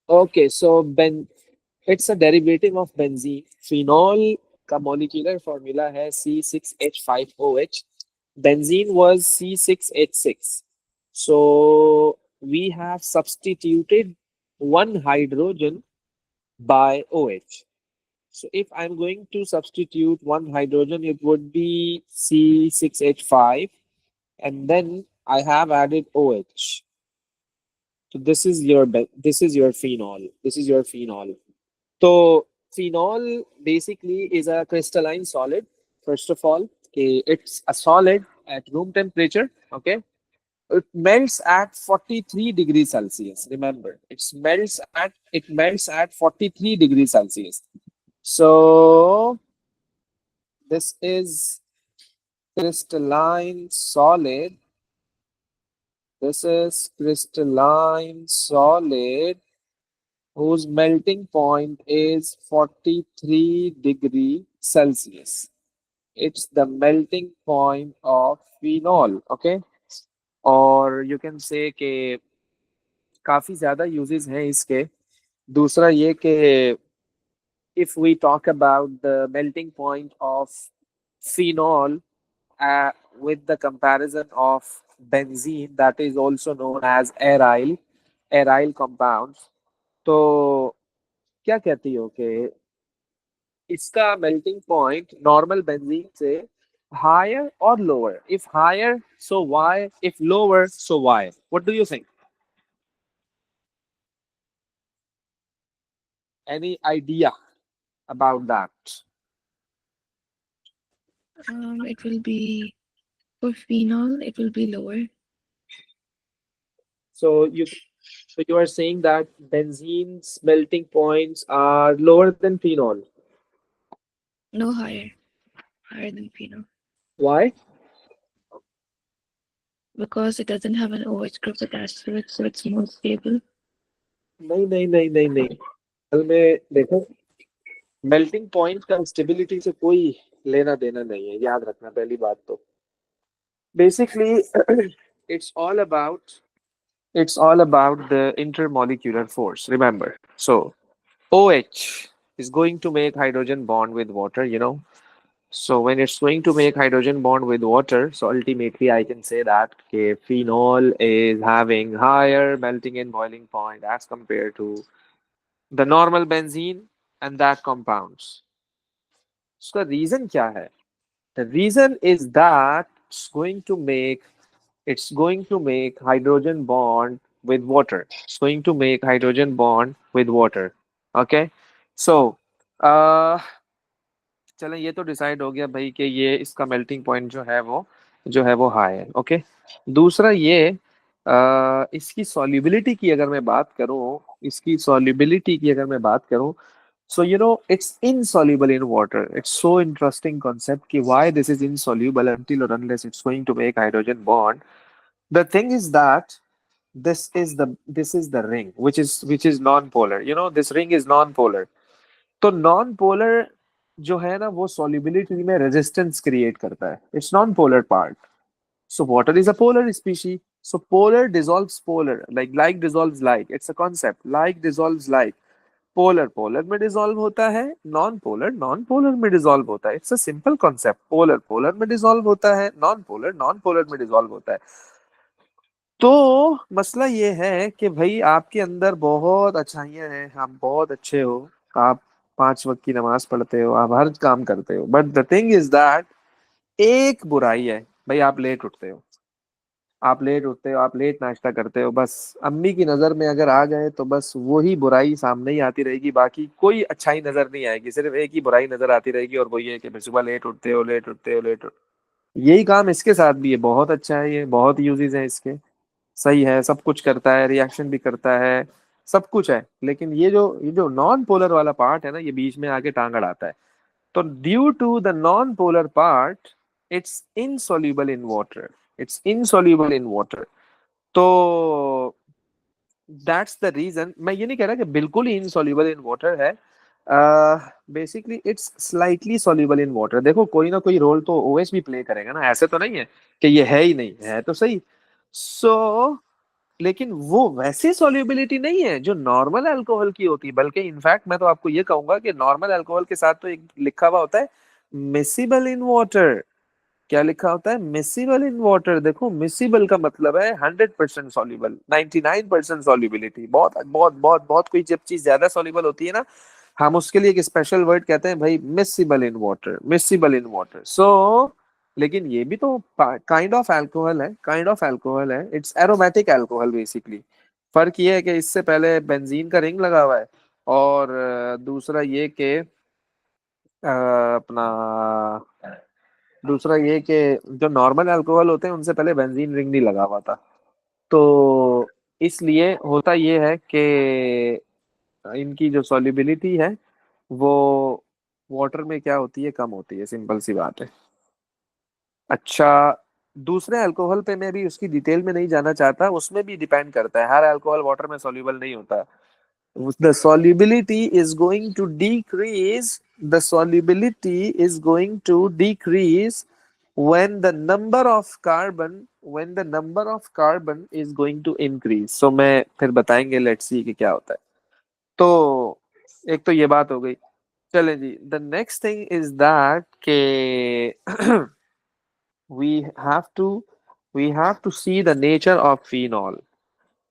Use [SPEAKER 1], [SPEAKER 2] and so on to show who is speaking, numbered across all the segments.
[SPEAKER 1] Okay, so it's a derivative of benzene. Phenol का molecular formula है C6H5OH. Benzene was C6H6. So we have substituted one hydrogen by OH. So if I'm going to substitute one hydrogen, it would be C6H5, and then I have added OH. So this is your phenol. This is your phenol. So phenol basically is a crystalline solid. First of all, okay, it's a solid at room temperature. Okay, it melts at 43 degrees Celsius. Remember, it melts at 43 degrees Celsius. So this is crystalline solid. This is crystalline solid whose melting point is 43 degree Celsius. It's the melting point of phenol. Okay, और you can say कि काफी ज्यादा uses हैं इसके. दूसरा ये कि if we talk about the melting point of phenol with the comparison of benzene, that is also known as aryl compounds. तो क्या कहती हो कि इसका melting point normal benzene से higher or lower? If higher, so why? If lower, so why? What do you think? Any idea about that?
[SPEAKER 2] It will be for phenol. It will be lower,
[SPEAKER 1] So you are saying that benzene's melting points are lower than phenol.
[SPEAKER 2] no higher than phenol,
[SPEAKER 1] Why?
[SPEAKER 2] because it doesn't have an OH group attached to it, so it's more stable.
[SPEAKER 1] नहीं नहीं नहीं नहीं नहीं. असल में देखो, melting point का stability से कोई लेना देना नहीं है, याद रखना पहली बात तो. Basically it's all about it's all about the intermolecular force. Remember, so OH is going to make hydrogen bond with water, you know. So when it's going to make hydrogen bond with water, so ultimately I can say that okay, phenol is having higher melting and boiling point as compared to the normal benzene and that compounds. So the reason क्या है? The reason is that it's going to make hydrogen bond with water. It's going to make hydrogen bond with water. Okay? So uh चलें, ये तो decide हो गया भाई कि ये इसका मेल्टिंग पॉइंट जो है वो हाई है. ओके. दूसरा ये इसकी सॉल्युबिलिटी की अगर मैं बात करूं, इसकी सॉल्युबिलिटी की अगर मैं बात करूं, so it's insoluble in water. It's so interesting concept कि why this is insoluble until or unless it's going to make hydrogen bond. The thing is that this is the ring which is non-polar. This ring is non-polar. तो non polar जो है ना वो solubility में resistance create करता है. It's non polar part. So water is a polar species. So polar dissolves polar, like dissolves like. It's a concept. Like dissolves like. Polar polar में dissolve होता है, नॉन पोलर में dissolve होता है. It's a simple concept. Polar polar में dissolve होता है, non polar में डिसॉल्व होता है. तो मसला ये है कि भाई आपके अंदर बहुत अच्छाइयां हैं, आप बहुत अच्छे हो, आप 5 वक्त की नमाज पढ़ते हो, आप हर काम करते हो, but the thing is that एक बुराई है भाई, आप लेट उठते हो, आप लेट नाश्ता करते हो. बस अम्मी की नजर में अगर आ गए तो बस वही बुराई सामने ही आती रहेगी, बाकी कोई अच्छाई नजर नहीं आएगी, सिर्फ एक ही बुराई नजर आती रहेगी और वो ये है कि भाई सुबह लेट उठते हो. यही काम इसके साथ भी है. बहुत अच्छा है, ये बहुत यूजेस हैं इसके. सही है, सब कुछ करता है, रिएक्शन भी करता है, सब कुछ है, लेकिन ये जो नॉन पोलर वाला पार्ट है ना, ये बीच में आके टांग अड़ाता है. तो due to the non polar part, it's insoluble in water. It's insoluble in water. तो दैट्स द रीजन. मैं ये नहीं कह रहा कि बिल्कुल ही इनसॉल्युबल इन वाटर है. Basically it's slightly soluble in water. देखो, कोई ना कोई रोल तो ओएच भी प्ले करेगा ना, ऐसे तो नहीं है कि ये है ही नहीं है, तो सही. सो लेकिन वो वैसी सॉल्युबिलिटी नहीं है जो नॉर्मल अल्कोहल की होती है, बल्कि इनफैक्ट मैं तो आपको ये कहूंगा कि नॉर्मल अल्कोहल के साथ तो एक लिखा हुआ होता है मिसिबल इन वाटर। क्या लिखा होता है? Miscible in water. देखो मिसिबल का मतलब है 100% सॉल्युबल, 99% सॉल्युबिलिटी। बहुत बहुत बहुत बहुत कोई जब चीज ज्यादा सॉल्युबल होती है ना, हम उसके लिए एक स्पेशल वर्ड कहते हैं भाई, miscible in water, miscible in water. So लेकिन ये भी तो काइंड ऑफ अल्कोहल है, काइंड ऑफ अल्कोहल है, इट्स एरोमेटिक अल्कोहल बेसिकली। फर्क ये है कि इससे पहले बेंजीन का रिंग लगा हुआ है, और दूसरा ये कि अपना दूसरा ये कि जो नॉर्मल अल्कोहल होते हैं उनसे पहले बेंजीन रिंग नहीं लगा हुआ था। तो इसलिए होता ये है कि इनकी जो सॉल्युबिलिटी है वो वाटर में क्या होती है, कम होती है, सिंपल सी बात है। अच्छा, दूसरे अल्कोहल पे मैं भी उसकी डिटेल में नहीं जाना चाहता, उसमें भी डिपेंड करता है, हर अल्कोहल वाटर में सॉल्युबल नहीं होता। the solubility is going to decrease the solubility is going to decrease when the number of carbon is going to increase। so मैं फिर बताएंगे, लेट्स सी कि क्या होता है। तो एक तो ये बात हो गई। चलें जी, the next thing is that के we have to we have to see the nature of phenol.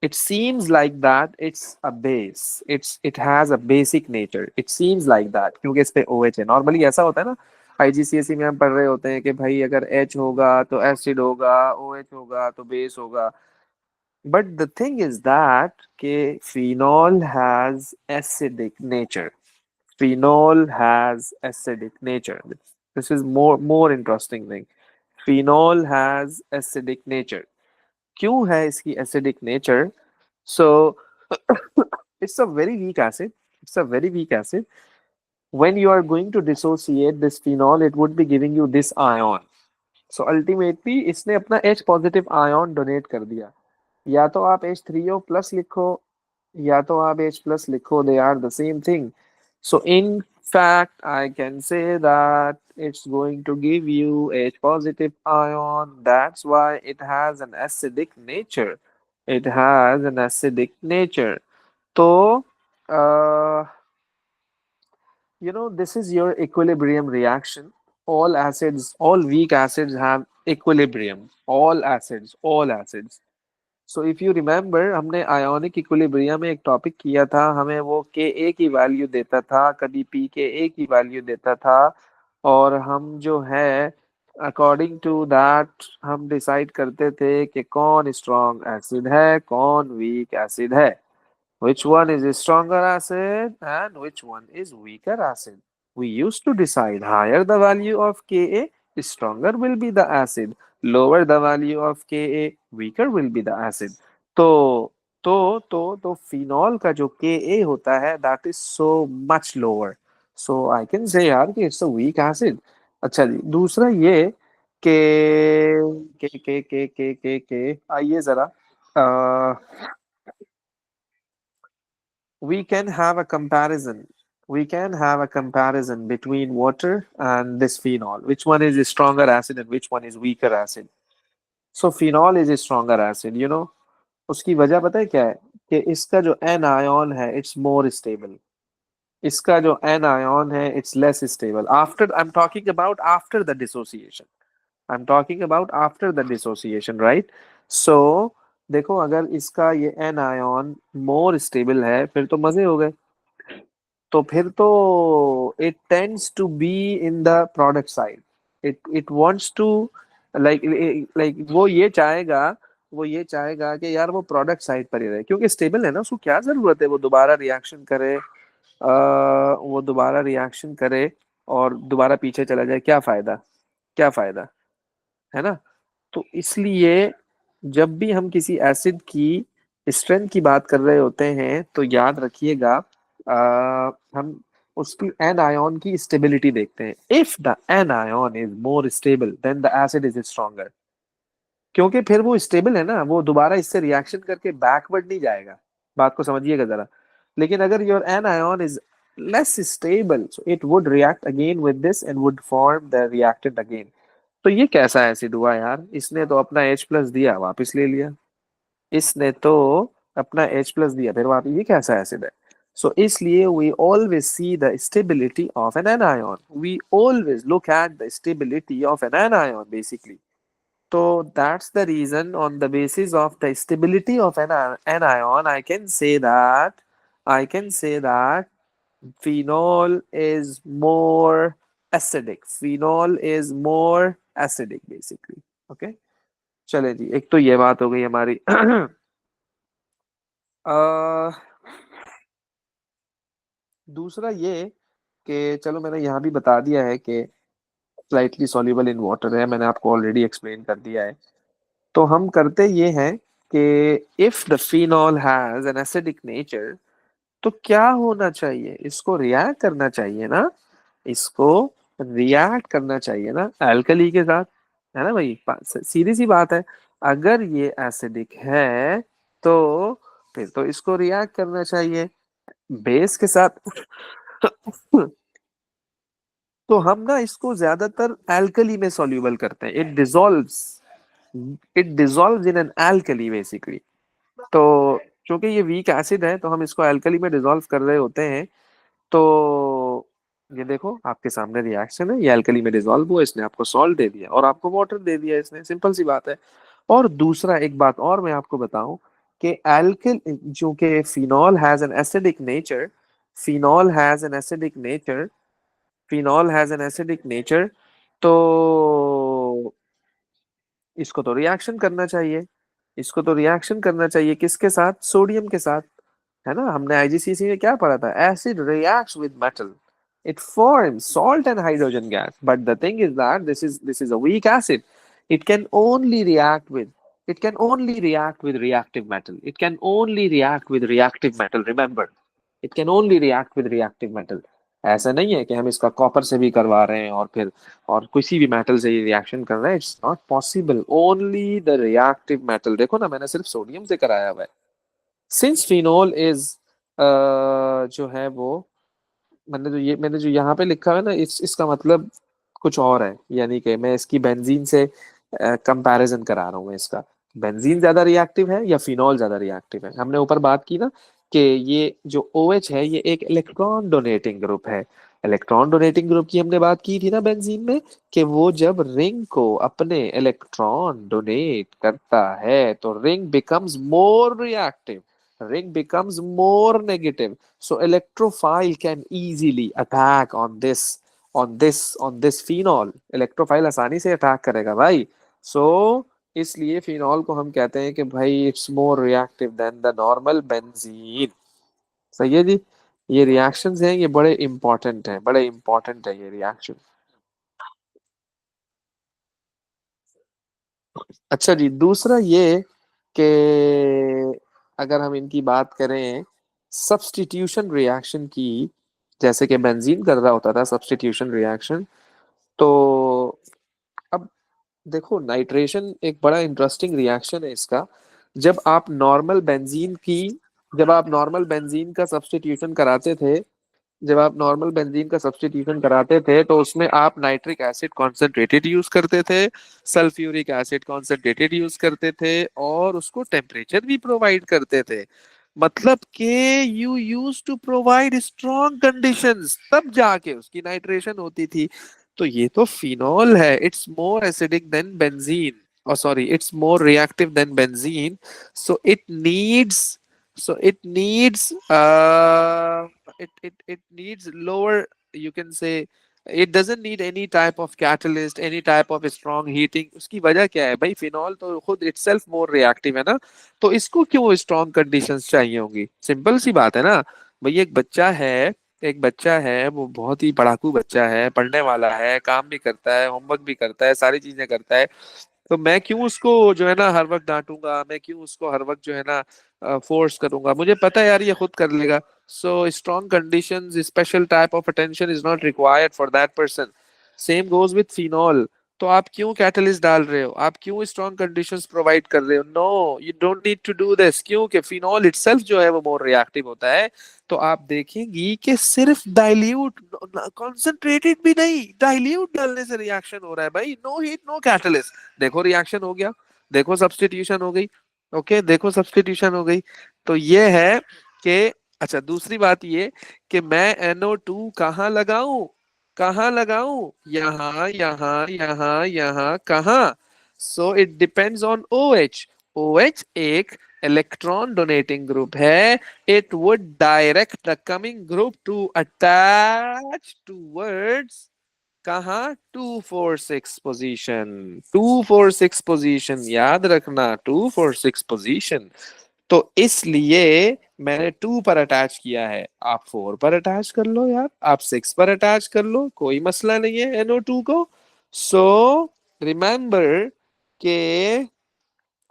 [SPEAKER 1] It seems like that it's a base, it has a basic nature, it seems like that, क्योंकि इस पे OH है। Normally ऐसा होता है ना, IGCSE में हम पढ़ रहे होते हैं कि भाई अगर H होगा तो एसिड होगा, OH होगा तो बेस होगा। But the thing is that के phenol has acidic nature, phenol has acidic nature। this is more interesting thing। phenol has acidic nature। क्यों है इसकी acidic nature? So it's a very weak acid, it's a very weak acid। when you are going to dissociate this phenol it would be giving you this ion। so ultimately इसने अपना H positive ion donate कर दिया। या तो आप H3O plus लिखो, या तो आप H प्लस लिखो, they are the same thing। so in fact I can say that it's going to give you H positive ion, that's why it has an acidic nature, it has an acidic nature। तो uh, this is your equilibrium reaction। all acids, all weak acids have equilibrium, all acids। So if you remember, हमने ionic equilibrium में एक topic किया था, हमें वो के ए की वैल्यू देता था, कभी पी के ए की वैल्यू देता था, और हम जो है अकॉर्डिंग टू दैट हम डिसाइड करते थे कि कौन स्ट्रॉन्ग एसिड है, कौन वीक एसिड है, which one is a stronger acid and which one is weaker acid। We used to decide higher the value of Ka, stronger will be the acid, lower the value of Ka, weaker will be the acid। तो तो phenol का जो Ka होता है that is so much lower। So I can say यार कि it's a weak acid। अच्छा जी, दूसरा ये के आइए जरा, we can have a comparison, between water and this phenol, which one is a stronger acid and which one is weaker acid। so phenol is a stronger acid, उसकी वजह पता है क्या है? कि इसका जो एन आयन है इट्स मोर स्टेबल, इसका जो एन आयन है it's less stable. After I am talking about after the dissociation, right. So देखो, अगर इसका ये एन आयन मोर स्टेबल है फिर तो मजे हो गए। तो फिर तो it tends to be in the product side, it wants to like like वो ये चाहेगा कि यार वो प्रोडक्ट साइड पर ही रहे, क्योंकि स्टेबल है ना, उसको क्या जरूरत है वो दोबारा रिएक्शन करे, वो दोबारा रिएक्शन करे और दोबारा पीछे चला जाए, क्या फायदा, क्या फायदा, है ना। तो इसलिए जब भी हम किसी एसिड की स्ट्रेंथ की बात कर रहे होते हैं तो याद रखिएगा, हम उसकी एन आयन की स्टेबिलिटी देखते हैं। If the anion is more stable then the acid is stronger, क्योंकि फिर वो स्टेबल है ना, वो दोबारा इससे रिएक्शन करके बैकवर्ड नहीं जाएगा। बात को समझिएगा जरा। लेकिन अगर your anion is less stable, so it would react again with this and would form the reactant again. तो ये कैसा एसिड हुआ यार, इसने तो अपना H प्लस दिया वापस ले लिया, इसने तो अपना H प्लस दिया, फिर वहां पे ये कैसा एसिड है? सो इसलिए we always see the stability of an anion, we always look at the stability of an anion basically. So that's the reason on the basis of the stability of an ion, I can say that phenol is more acidic. Phenol is more acidic basically. Okay. चले जी, एक तो ये बात हो गई हमारी. अह, दूसरा ये कि चलो मैंने यहाँ भी बता दिया है कि स्लाइटली सॉल्युबल इन वाटर है, मैंने आपको ऑलरेडी एक्सप्लेन कर दिया है. तो हम करते ये हैं कि if the phenol has an acidic nature, तो क्या होना चाहिए? इसको रिएक्ट करना चाहिए ना, इसको रिएक्ट करना चाहिए ना अल्कली के साथ, है ना भाई? सीधी सी बात है. अगर ये एसिडिक है तो फिर तो इसको रिएक्ट करना चाहिए बेस के साथ. तो हम ना इसको ज्यादातर एल्कली में सॉल्यूबल करते हैं. It dissolves in an alkali basically. तो चूंकि ये वीक एसिड है तो हम इसको एल्कली में डिसॉल्व कर रहे होते हैं. तो ये देखो आपके सामने रिएक्शन है, ये एल्कली में डिसॉल्व हुआ, इसने आपको सॉल्ट दे दिया और आपको वाटर दे दिया इसने. सिंपल सी बात है. और दूसरा एक बात और मैं आपको बताऊं कि एल्किल जो कि phenol has an acidic nature, phenol has an acidic nature phenol has an acidic nature, तो इसको तो रिएक्शन करना चाहिए. इसको तो रिएक्शन करना चाहिए किसके साथ? सोडियम के साथ. है ना? हमने आईजीसीसी में क्या पढ़ा था? Acid reacts with metal, it forms salt and hydrogen gas, but the thing is that this is a weak acid. it can only react with it can only react with reactive metal. Remember, it can only react with reactive metal. ऐसा नहीं है कि हम इसका copper से भी करवा रहे हैं और फिर और किसी भी मेटल से ये रिएक्शन कर रहे हैं. It's not possible. Only the reactive metal. देखो ना, मैंने सिर्फ सोडियम से कराया हुआ है. सिंस फिनोल इज जो है वो, मैंने जो यहाँ पे लिखा है ना, इसका मतलब कुछ और है. यानी कि मैं इसकी बेंजीन से कंपैरिजन करा रहा हूँ मैं इसका. बेंजीन ज्यादा रिएक्टिव है या फिनॉल ज्यादा रिएक्टिव है? हमने ऊपर बात की ना कि ये जो OH है ये एक इलेक्ट्रॉन डोनेटिंग ग्रुप है. इलेक्ट्रॉन डोनेटिंग ग्रुप की हमने बात की थी ना बेंजीन में, कि वो जब रिंग को अपने इलेक्ट्रॉन डोनेट करता है तो ring becomes more reactive, ring becomes more negative. So electrophile can easily attack on this phenol. Electrophile आसानी से अटैक करेगा भाई. सो इसलिए फिनॉल को हम कहते हैं कि भाई it's more reactive than the normal benzene. सही है जी. ये रिएक्शंस हैं, ये बड़े इंपॉर्टेंट है ये रिएक्शन. अच्छा जी, दूसरा ये कि अगर हम इनकी बात करें सब्स्टिट्यूशन रिएक्शन की, जैसे कि बेंजीन कर रहा होता था सब्स्टिट्यूशन रिएक्शन, तो अब देखो नाइट्रेशन एक बड़ा इंटरेस्टिंग रिएक्शन है इसका. जब आप नॉर्मल बेंजीन की जब आप नॉर्मल बेंजीन का सब्स्टिट्यूशन कराते थे जब आप नॉर्मल बेंजीन का सब्स्टिट्यूशन कराते थे तो उसमें आप नाइट्रिक एसिड कॉन्सेंट्रेटेड यूज करते थे, सल्फ्यूरिक एसिड कॉन्सेंट्रेटेड यूज करते थे और उसको टेम्परेचर भी प्रोवाइड करते थे. मतलब कि you use to provide strong conditions, तब जाके उसकी नाइट्रेशन होती थी. तो ये तो फिनॉल है. It's more acidic then benzene, or sorry, it's more reactive than benzene. so it needs so it needs lower, you can say, it doesn't need any type of catalyst, any type of strong heating. उसकी वजह क्या है भाई? Phenol तो खुद itself more reactive है ना, तो इसको क्यों strong conditions चाहिए होंगी? सिंपल सी बात है ना भाई. एक बच्चा है वो बहुत ही पढ़ाकू बच्चा है, पढ़ने वाला है, काम भी करता है, होमवर्क भी करता है, सारी चीजें करता है. तो मैं क्यों उसको जो है ना हर वक्त डांटूंगा, मैं क्यों उसको हर वक्त जो है ना फोर्स करूंगा? मुझे पता है यार ये खुद कर लेगा. So strong conditions, special type of attention is not required for that person. Same goes with phenol. तो आप क्यों कैटलिस्ट डाल रहे हो? आप क्यों स्ट्रॉन्ग कंडीशंस प्रोवाइड कर रहे हो? No, you don't need to do this. क्योंकि फिनॉल इटसेल्फ जो है वो मोर रिएक्टिव होता है. तो आप देखेंगी कि सिर्फ डाइल्यूट, कॉन्सेंट्रेटेड भी नहीं, डाइल्यूट डालने से रिएक्शन हो रहा है भाई. No heat no catalyst. देखो रिएक्शन हो गया, देखो सब्स्टिट्यूशन हो गई. ओके, देखो सब्स्टिट्यूशन हो गई। तो ये है कि अच्छा, दूसरी बात ये कि मैं NO2 कहाँ लगाऊं, कहाँ लगाऊं, यहाँ यहाँ यहाँ यहाँ कहाँ। So it depends on OH। OH एक इलेक्ट्रॉन डोनेटिंग ग्रुप है। It would direct the coming group to attach towards कहाँ, 2 4 6 पोजीशन। 2 4 6 पोजीशन याद रखना, 2 4 6 पोजीशन। तो इसलिए मैंने 2 पर अटैच किया है। आप 4 पर अटैच कर लो यार, आप 6 पर अटैच कर लो, कोई मसला नहीं है NO2 को। सो रिमेंबर के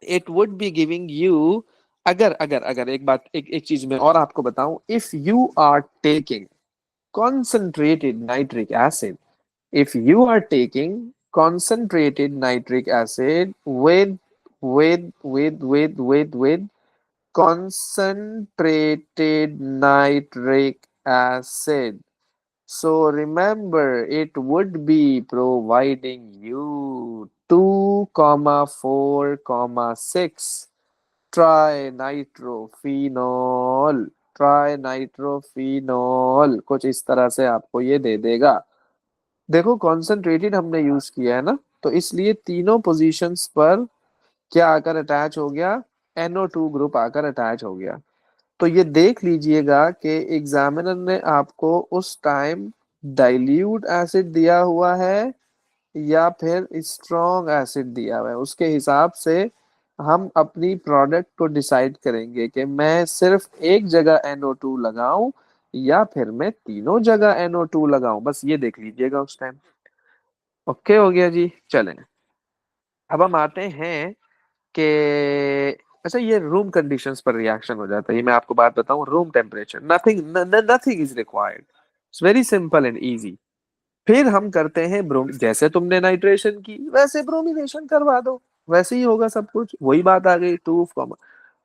[SPEAKER 1] it would be giving you, अगर अगर अगर एक बात, एक चीज में और आपको बताऊं, if you are taking concentrated nitric acid, if you are taking concentrated nitric acid with concentrated nitric acid, so remember it would be providing you 2,4,6 trinitrophenol. Trinitrophenol कुछ इस तरह से आपको ये दे देगा। देखो कॉन्सेंट्रेटेड हमने यूज किया है ना, तो इसलिए तीनों पोजीशंस पर क्या आकर अटैच हो गया, NO2 ग्रुप आकर अटैच हो गया। तो ये देख लीजिएगा कि एग्जामिनर ने आपको उस टाइम डाइल्यूट एसिड दिया हुआ है या फिर स्ट्रॉन्ग एसिड दिया हुआ है, उसके हिसाब से हम अपनी प्रोडक्ट को डिसाइड करेंगे कि मैं सिर्फ एक जगह NO2 लगाऊं या फिर मैं तीनों जगह NO2 लगाऊं। बस ये देख लीजिएगा उस टाइम। ओके हो गया जी, चलें। अब हम आते हैं कि अच्छा, ये रूम कंडीशंस पर रिएक्शन हो जाता है। ये मैं आपको बात बताऊं, room temperature, nothing nothing is required, it's very simple and easy. फिर हम करते हैं ब्रोम, जैसे तुमने नाइट्रेशन की वैसे ब्रोमिनेशन करवा दो, वैसे ही होगा सब कुछ। वही बात आ गई, टू कॉमा,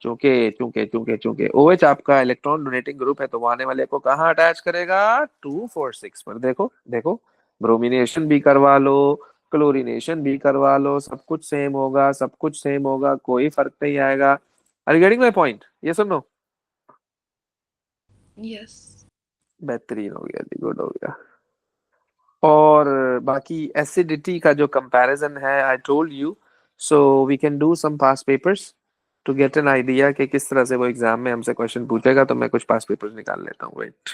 [SPEAKER 1] चूंकि चूंकि चूंकि चूंकि OH आपका इलेक्ट्रॉन डोनेटिंग ग्रुप है, तो वो आने वाले को कहाँ अटैच करेगा, 2 4 6 पर। देखो देखो, ब्रोमिनेशन भी करवा लो, क्लोरीनेशन भी करवा लो, सब कुछ सेम होगा, सब कुछ सेम होगा, कोई फर्क नहीं आएगा। Are you getting my point, ये सुनो।
[SPEAKER 2] Yes.
[SPEAKER 1] बेहतरीन हो गया जी, गुड हो गया। और बाकी एसिडिटी का जो कंपैरिजन है, I told you, so we can do some past papers to get an idea कि किस तरह से वो एग्जाम में हमसे क्वेश्चन पूछेगा। तो मैं कुछ पास्ट पेपर्स निकाल लेता हूँ, वेट।